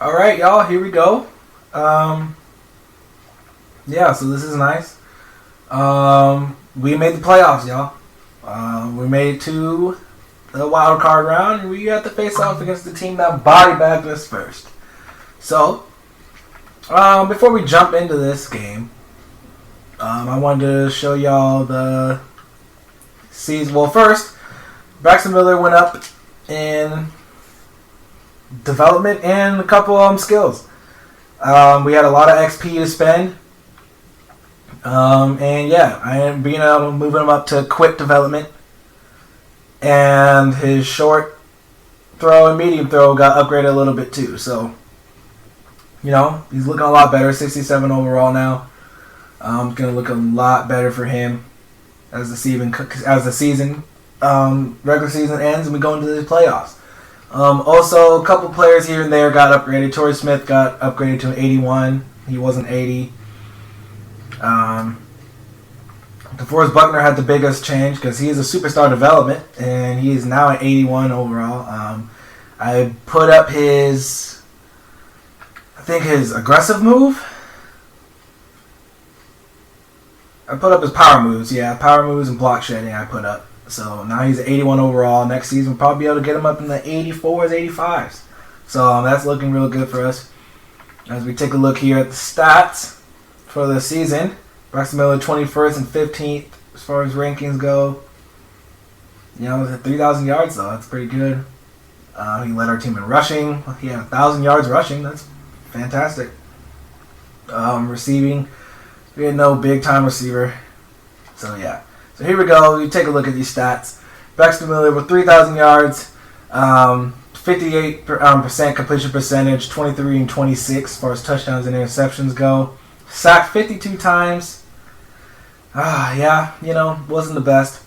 All right, y'all. Here we go. Yeah. So this is nice. We made the playoffs, y'all. We made it to the wild card round, and we got to face off against the team that body bagged us first. So, before we jump into this game, I wanted to show y'all the season. Well, first, Braxton Miller went up in development and a couple skills. We had a lot of XP to spend. And yeah, I am moving him up to quick development. And his short throw and medium throw got upgraded a little bit too. So, he's looking a lot better. 67 overall now. Going to look a lot better for him as the season regular season ends and we go into the playoffs. Also, a couple players here and there got upgraded. Torrey Smith got upgraded to an 81. He wasn't 80. DeForest Buckner had the biggest change because he is a superstar development and he is now at 81 overall. I put up his aggressive move. I put up his power moves. Yeah, power moves and block shedding I put up. So now he's at 81 overall. Next season we'll probably be able to get him up in the 84s, 85s. So that's looking real good for us. As we take a look here at the stats for the season. Braxton Miller 21st and 15th as far as rankings go. At 3,000 yards though. That's pretty good. He led our team in rushing. He had 1,000 yards rushing. That's fantastic. Receiving. We had no big-time receiver. So, yeah. So, here we go. We take a look at these stats. Braxton Miller with 3,000 yards, 58% completion percentage, 23 and 26 as far as touchdowns and interceptions go. Sacked 52 times. Wasn't the best.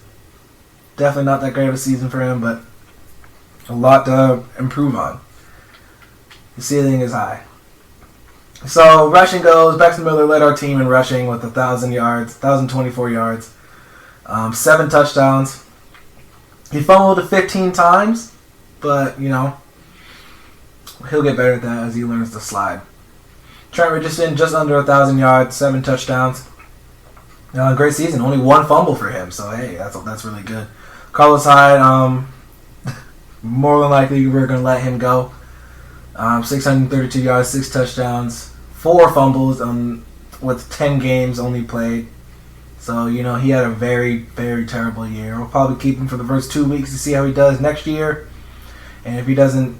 Definitely not that great of a season for him, but a lot to improve on. The ceiling is high. So, rushing goes. Braxton Miller led our team in rushing with 1,000 yards, 1,024 yards, 7 touchdowns. He fumbled 15 times, but, he'll get better at that as he learns to slide. Trent Richardson, just under 1,000 yards, 7 touchdowns. Great season. Only 1 fumble for him, so, hey, that's really good. Carlos Hyde, more than likely we're going to let him go. 632 yards, 6 touchdowns, 4 fumbles with 10 games only played. So, he had a very, very terrible year. We'll probably keep him for the first 2 weeks to see how he does next year. And if he doesn't,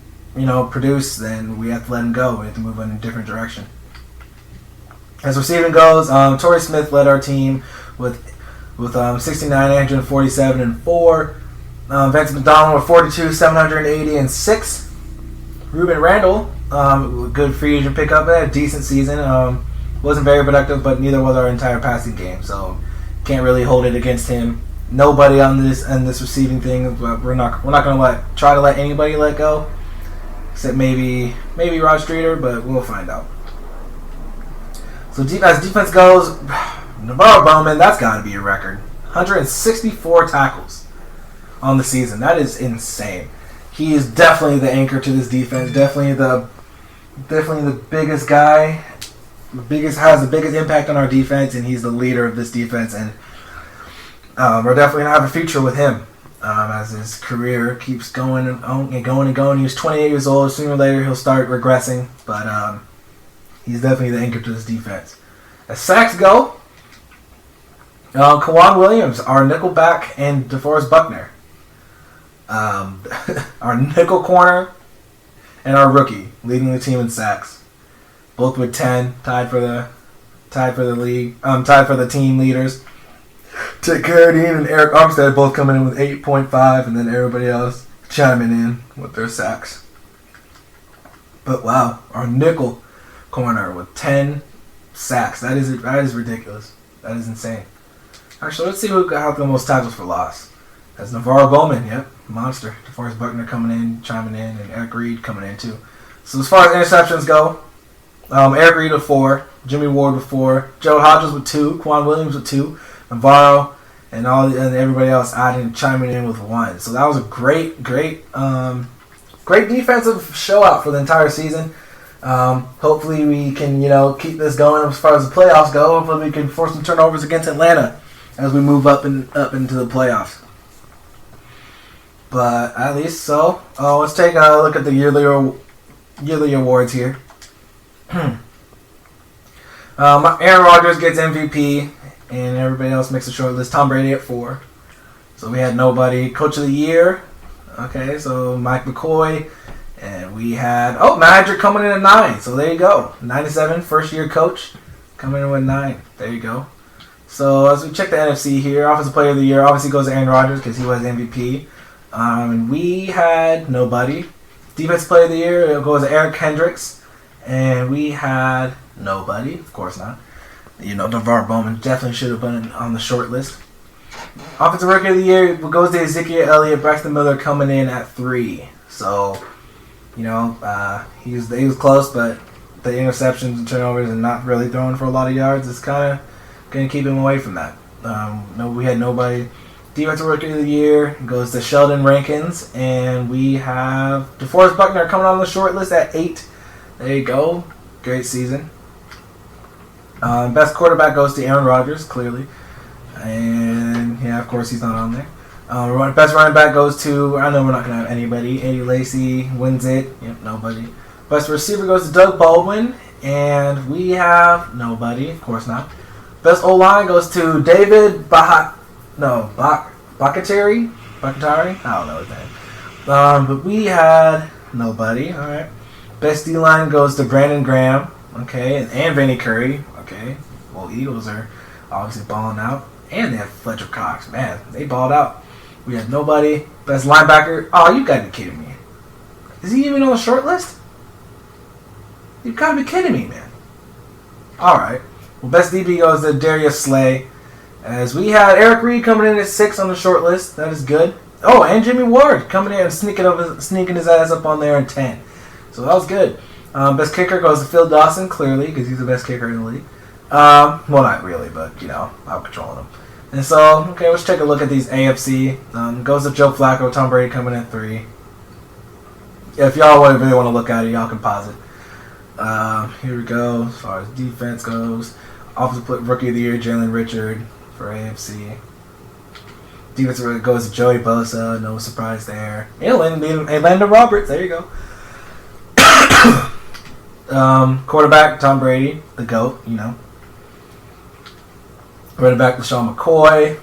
produce, then we have to let him go. We have to move in a different direction. As receiving goes, Torrey Smith led our team with 69, 847, and 4. Vance McDonald with 42, 780, and 6. Ruben Randall, good free agent pickup, had a decent season. Wasn't very productive, but neither was our entire passing game, so can't really hold it against him. Nobody on this receiving thing, but we're not going to try to let anybody let go, except maybe Rod Streeter, but we'll find out. So as defense goes, Navarro Bowman, that's got to be a record. 164 tackles on the season. That is insane. He is definitely the anchor to this defense. Definitely the biggest guy. Has the biggest impact on our defense, and he's the leader of this defense. And we're definitely gonna have a future with him as his career keeps going and going and going. He's 28 years old. Sooner or later, he'll start regressing, but he's definitely the anchor to this defense. As sacks go, Kawan Williams, our nickelback, and DeForest Buckner. Our nickel corner and our rookie leading the team in sacks, both with 10, tied for the team leaders. Ted Carradine and Eric Armstead both coming in with 8.5, and then everybody else chiming in with their sacks. But wow, our nickel corner with 10 sacks. That is ridiculous. That is insane. Actually, let's see who got the most tackles for loss. That's Navarro Bowman, yep, monster. DeForest Buckner coming in, chiming in, and Eric Reed coming in too. So as far as interceptions go, Eric Reed with 4, Jimmy Ward with 4, Joe Hodges with 2, Quan Williams with 2, Navarro, and everybody else adding, chiming in with 1. So that was a great defensive show out for the entire season. Hopefully we can, keep this going as far as the playoffs go. Hopefully we can force some turnovers against Atlanta as we move up into the playoffs. But at least so. Let's take a look at the yearly awards here. Aaron Rodgers gets MVP, and everybody else makes a short list. Tom Brady at 4. So we had nobody. Coach of the Year. Okay, so Mike McCoy. And we had, Magic coming in at 9. So there you go. 97, first year coach. Coming in with 9. There you go. So as we check the NFC here, Offensive Player of the Year obviously goes to Aaron Rodgers because he was MVP. And we had nobody. Defensive Player of the Year, it goes to Eric Hendricks. And we had nobody. Of course not. DeVar Bowman definitely should have been on the short list. Offensive Rookie of the Year goes to Ezekiel Elliott. Braxton Miller coming in at 3. So, he was close, but the interceptions and turnovers and not really throwing for a lot of yards is kind of going to keep him away from that. We had nobody. Defensive Rookie of the Year goes to Sheldon Rankins, and we have DeForest Buckner coming on the short list at 8. There you go. Great season. Best quarterback goes to Aaron Rodgers, clearly. And, of course, he's not on there. Best running back goes to, I know we're not going to have anybody. Eddie Lacy wins it. Yep, nobody. Best receiver goes to Doug Baldwin, and we have nobody. Of course not. Best O-line goes to David Bakatari? I don't know his name. But we had nobody. All right. Best D-line goes to Brandon Graham. Okay. And Vinny Curry. Okay. Well, Eagles are obviously balling out. And they have Fletcher Cox. Man, they balled out. We had nobody. Best linebacker. Oh, you gotta be kidding me. Is he even on the short list? You gotta be kidding me, man. Alright. Well, best DB goes to Darius Slay. As we had Eric Reed coming in at 6 on the short list. That is good. Oh, and Jimmy Ward coming in and sneaking his ass up on there in 10. So that was good. Best kicker goes to Phil Dawson, clearly, because he's the best kicker in the league. Well, not really, but, I'm controlling him. And so, okay, let's take a look at these AFC. Goes to Joe Flacco, Tom Brady coming in 3. If y'all really want to look at it, y'all can pause it. Here we go. As far as defense goes, Offensive Rookie of the Year, Jalen Richard for AFC. Defense goes to Joey Bosa, no surprise there. And Landon Roberts, there you go. Quarterback, Tom Brady, the GOAT, Running back, LaShawn McCoy,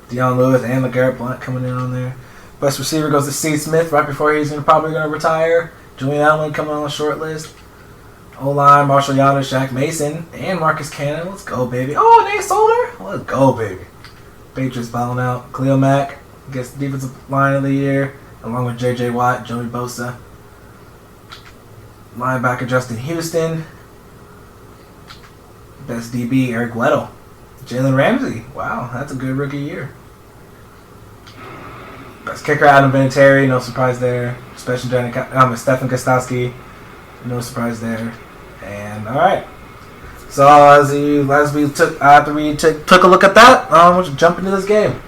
Deion Lewis, and LeGarrette Blount coming in on there. Best receiver goes to Steve Smith right before he's probably going to retire. Julian Allen coming on the short list. O-line, Marshall Yonder, Shaq Mason, and Marcus Cannon. Let's go, baby. Oh, Nate Solder. Let's go, baby. Patriots balling out. Khalil Mack gets defensive line of the year, along with J.J. Watt, Joey Bosa. Linebacker, Justin Houston. Best DB, Eric Weddle. Jalen Ramsey. Wow, that's a good rookie year. Best kicker, Adam Vinatieri. No surprise there. Special Stephen Gostkowski. No surprise there. And all right. So after we took a look at that, let's jump into this game.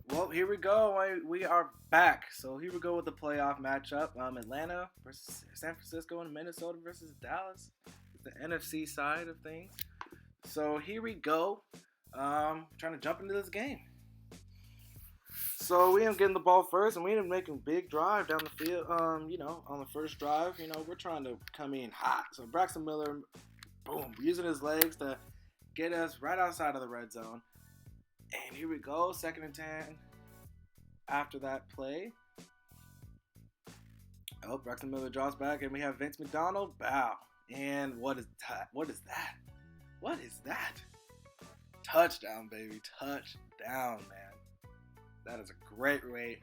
Well, here we go. We are back. So here we go with the playoff matchup. Atlanta versus San Francisco and Minnesota versus Dallas. The NFC side of things. So here we go. Trying to jump into this game. So we end up getting the ball first, and we end up making a big drive down the field. On the first drive, we're trying to come in hot. So Braxton Miller, boom, using his legs to get us right outside of the red zone. And here we go, 2nd and 10. After that play, Braxton Miller draws back, and we have Vince McDonald. Wow. And what is that? What is that? What is that? Touchdown, baby. Touchdown, man. That is a great way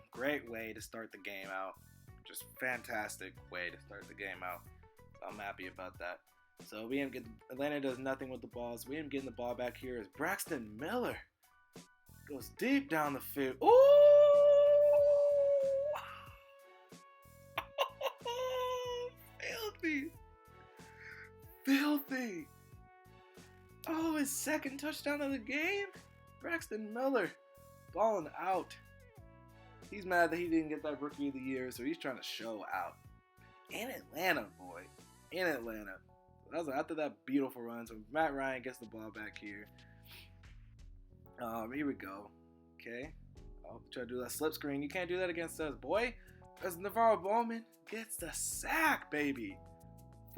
to start the game out. Just fantastic way to start the game out. So I'm happy about that. So Atlanta does nothing with the ball. So we end up getting the ball back here as Braxton Miller goes deep down the field. Ooh! Filthy. Oh, his second touchdown of the game? Braxton Miller balling out. He's mad that he didn't get that Rookie of the Year, so he's trying to show out. In Atlanta, boy. In Atlanta. That was after that beautiful run. So Matt Ryan gets the ball back here. Here we go. Okay. I'll try to do that slip screen. You can't do that against us, boy. As Navarro Bowman gets the sack, baby.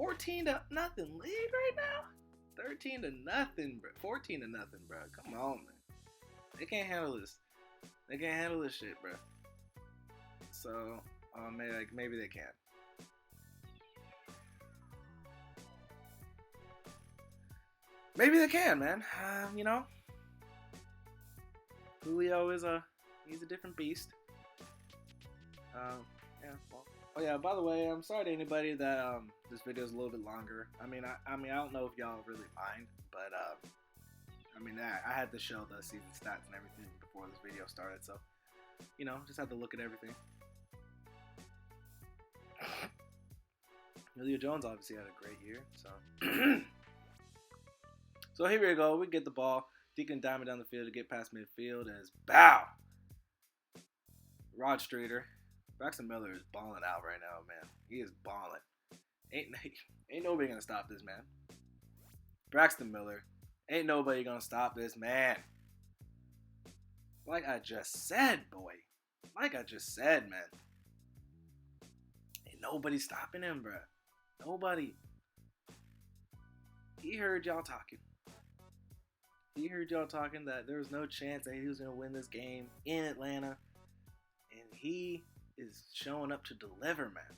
14-0 lead right now. 13-0, bro. 14-0, bro. Come on, man. They can't handle this. They can't handle this shit, bro. So, maybe they can. Maybe they can, man. You know, Julio is he's a different beast. Yeah. Well, oh yeah. By the way, I'm sorry to anybody that this video is a little bit longer. I mean, I don't know if y'all really mind, but I mean, I had to show the season stats and everything before this video started, so you know, just had to look at everything. Julio Jones obviously had a great year, so. So here we go. We get the ball. Deacon Diamond down the field to get past midfield, and it's bow. Rod Streeter. Braxton Miller is balling out right now, man. He is balling. Ain't nobody gonna stop this man. Braxton Miller. Ain't nobody gonna stop this man. Like I just said, boy. Like I just said, man. Ain't nobody stopping him, bruh. Nobody. He heard y'all talking. He heard y'all talking that there was no chance that he was going to win this game in Atlanta. And he is showing up to deliver, man.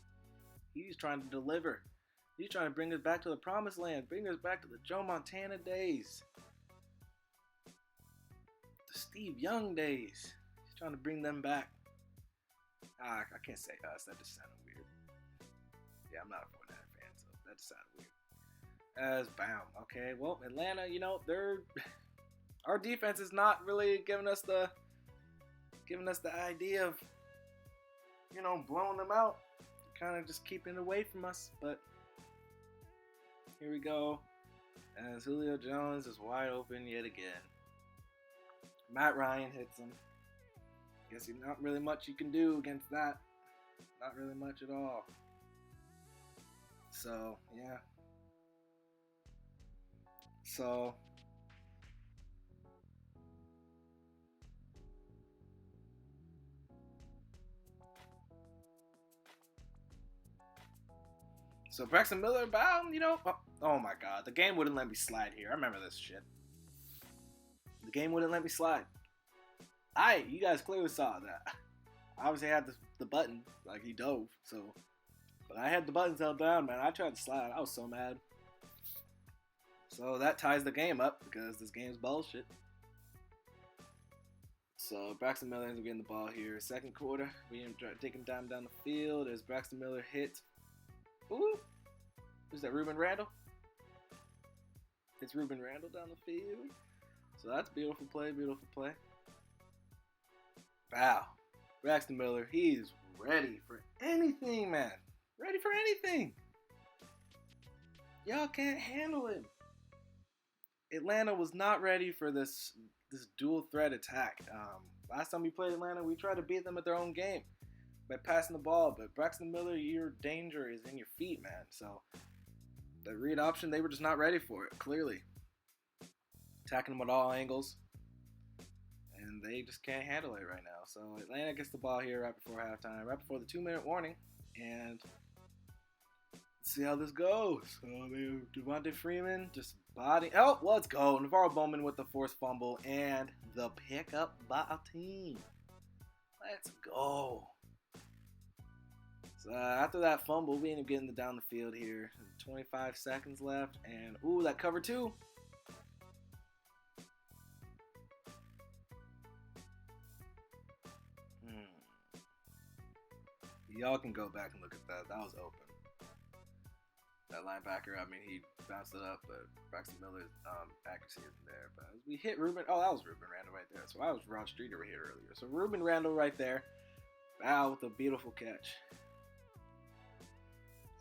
He's trying to deliver. He's trying to bring us back to the promised land. Bring us back to the Joe Montana days. The Steve Young days. He's trying to bring them back. I can't say us. That just sounded weird. Yeah, I'm not a 49er fan, so that just sounded weird. As bam. Okay, well, Atlanta, you know, our defense is not really giving us the idea of, you know, blowing them out. Kind of just keeping it away from us. But here we go. As Julio Jones is wide open yet again. Matt Ryan hits him. Guess there's not really much you can do against that. Not really much at all. So, yeah. So Braxton Miller bound, you know. Oh my God, the game wouldn't let me slide here. I remember this shit. The game wouldn't let me slide. You guys clearly saw that. Obviously, I had the button, like he dove. So, but I had the buttons held down, man. I tried to slide. I was so mad. So that ties the game up because this game's bullshit. So Braxton Miller ends up getting the ball here. Second quarter, we end up taking time down the field as Braxton Miller hits. Ooh, who's that? Ruben Randall. It's Ruben Randall down the field. So that's a beautiful play. Beautiful play. Wow, Braxton Miller, he's ready for anything, man. Ready for anything. Y'all can't handle him. Atlanta was not ready for this dual threat attack. Last time we played Atlanta, we tried to beat them at their own game by passing the ball. But Braxton Miller, your danger is in your feet, man. So the read option, they were just not ready for it, clearly. Attacking them at all angles. And they just can't handle it right now. So Atlanta gets the ball here right before halftime, right before the 2-minute warning. And let's see how this goes. So Devontae Freeman just body. Oh, let's go. Navarro Bowman with the forced fumble and the pickup by a team. Let's go. So after that fumble, we end up getting down the field here. 25 seconds left. And ooh, that cover two. Y'all can go back and look at that. That was open. That linebacker, I mean, he bounced it up, but Braxton Miller's accuracy isn't there. But we hit Ruben. Oh, that was Ruben Randall right there. So I was Rod Streeter hit earlier. So Ruben Randall right there. Wow, with a beautiful catch.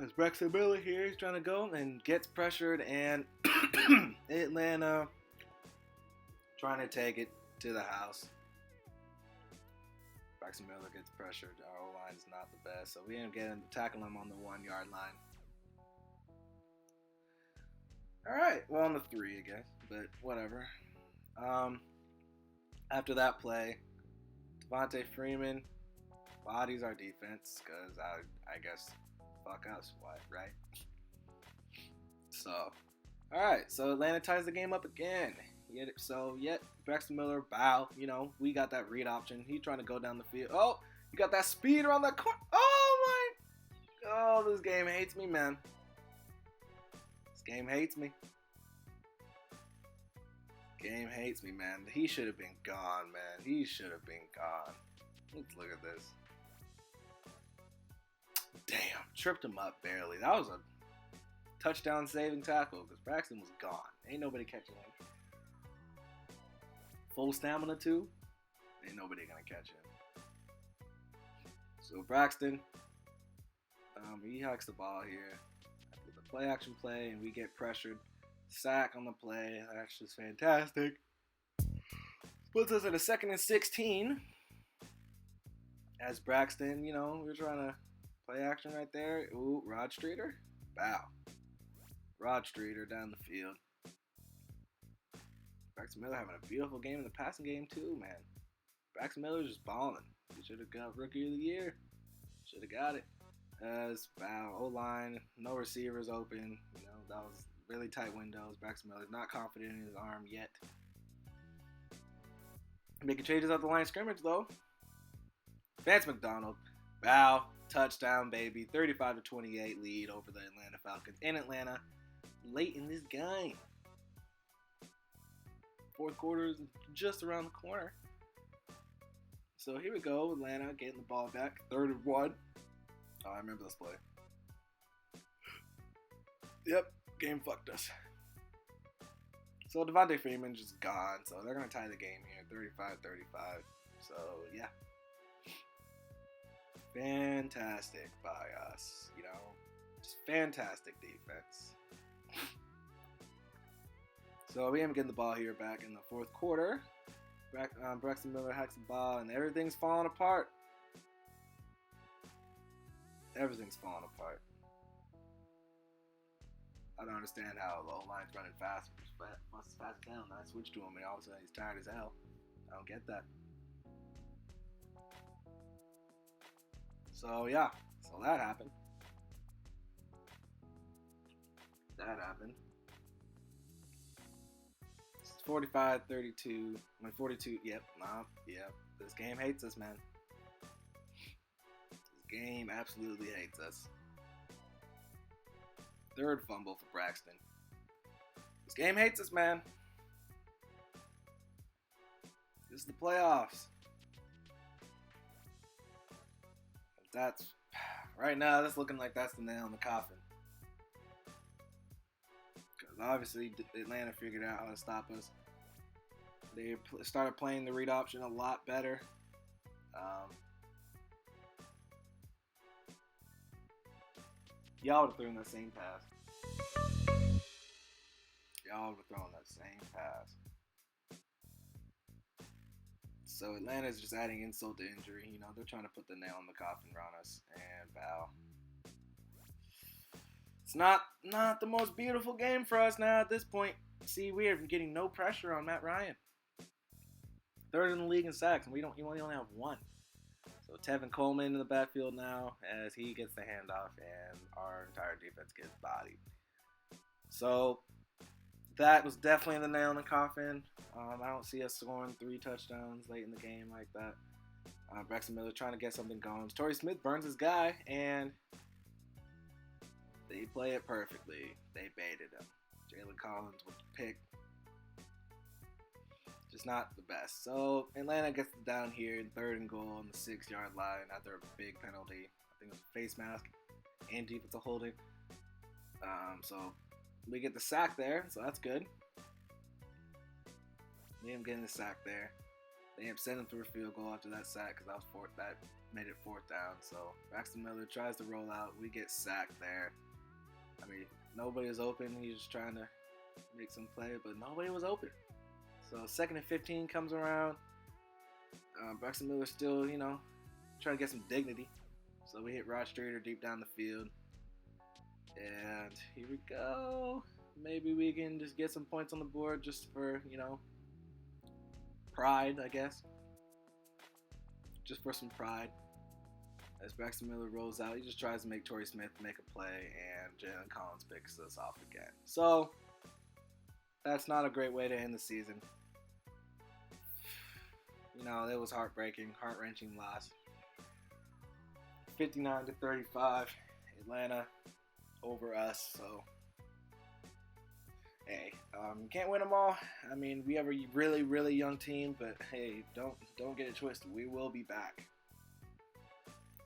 As Braxton Miller here, he's trying to go and gets pressured, and Atlanta trying to take it to the house. Braxton Miller gets pressured. Our O-line is not the best, so we end up getting tackling him on the 1-yard line. All right, well on the 3, I guess, but whatever. After that play, Devontae Freeman bodies our defense because I guess fuck us, what, right? So, all right, so Atlanta ties the game up again. Braxton Miller, bow. We got that read option. He's trying to go down the field. Oh, you got that speed around that corner. Oh, this game hates me, man. This game hates me. Game hates me, man. He should have been gone, man. He should have been gone. Let's look at this. Damn, tripped him up barely. That was a touchdown saving tackle because Braxton was gone. Ain't nobody catching him. Full stamina too. Ain't nobody gonna catch him. So Braxton, he hikes the ball here after the play action play, and we get pressured. Sack on the play. That's just fantastic. Puts us at a 2nd and 16. As Braxton, we're trying to play action right there. Ooh, Rod Streeter. Bow. Rod Streeter down the field. Braxton Miller having a beautiful game in the passing game too, man. Braxton Miller's just balling. He should have got Rookie of the Year. Should have got it. As bow, O-line, no receivers open. That was really tight windows. Braxton Miller's not confident in his arm yet. Making changes at the line of scrimmage though. Vance McDonald, bow, touchdown, baby. 35-28 lead over the Atlanta Falcons in Atlanta late in this game. Fourth quarter is just around the corner. So here we go, Atlanta getting the ball back. 3rd and 1. Oh, I remember this play. Yep, game fucked us. So Devontae Freeman's just gone, so they're going to tie the game here, 35-35. So, yeah. Fantastic by us, just fantastic defense. So we end up getting the ball here back in the 4th quarter. Braxton Miller hacks the ball, and everything's falling apart. Everything's falling apart. I don't understand how the O-line's running fast. Must have fast down. I switched to him, and all of a sudden he's tired as hell. I don't get that. So yeah, so that happened. It's 45-32. 42. Yep. This game hates us, man. This game absolutely hates us. 3rd fumble for Braxton. This game hates us, man. This is the playoffs. That's right now. That's looking like that's the nail in the coffin. Because obviously Atlanta figured out how to stop us. They started playing the read option a lot better. Y'all would have thrown that same pass. So Atlanta's just adding insult to injury. They're trying to put the nail in the coffin on us. And bow. It's not the most beautiful game for us now at this point. See, we are getting no pressure on Matt Ryan. 3rd in the league in sacks, and we only have 1. So Tevin Coleman in the backfield now as he gets the handoff, and our entire defense gets bodied. So that was definitely the nail in the coffin. I don't see us scoring 3 touchdowns late in the game like that. Braxton Miller trying to get something going. Torrey Smith burns his guy, and they play it perfectly. They baited him. Jalen Collins with the pick. Just not the best. So Atlanta gets it down here in 3rd and goal on the 6-yard line after a big penalty. I think it was a face mask and defensive holding. So we get the sack there, so that's good. We end up getting the sack there. They end up sending through a field goal after that sack because that made it 4th down. So Braxton Miller tries to roll out. We get sacked there. I mean, nobody was open. He was just trying to make some play, but nobody was open. So 2nd and 15 comes around. Braxton Miller still, trying to get some dignity. So we hit Rod Streeter deep down the field. And here we go. Maybe we can just get some points on the board just for, pride, I guess. Just for some pride. As Braxton Miller rolls out, he just tries to make Torrey Smith make a play, and Jalen Collins picks us off again. So, that's not a great way to end the season. It was heartbreaking, heart-wrenching loss. 59-35, Atlanta over us. So, hey, can't win them all. I mean, we have a really, really young team, but hey, don't get it twisted. We will be back.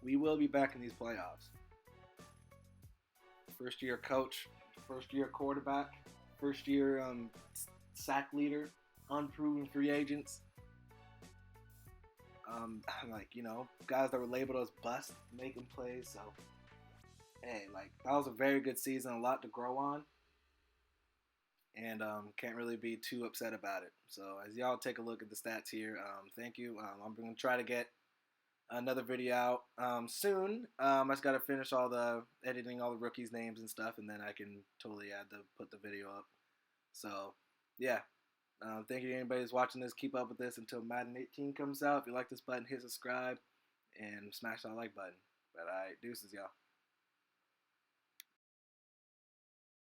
We will be back in these playoffs. First-year coach, first-year quarterback, first-year sack leader, unproven free agents. Guys that were labeled as bust, making plays. So, hey, that was a very good season, a lot to grow on. And can't really be too upset about it. So, as y'all take a look at the stats here, thank you. I'm going to try to get another video out soon. I just got to finish editing all the rookies' names and stuff, and then I can totally put the video up. So, yeah. Thank you to anybody who's watching this. Keep up with this until Madden 18 comes out. If you like this button, hit subscribe and smash that like button. But all right, deuces, y'all.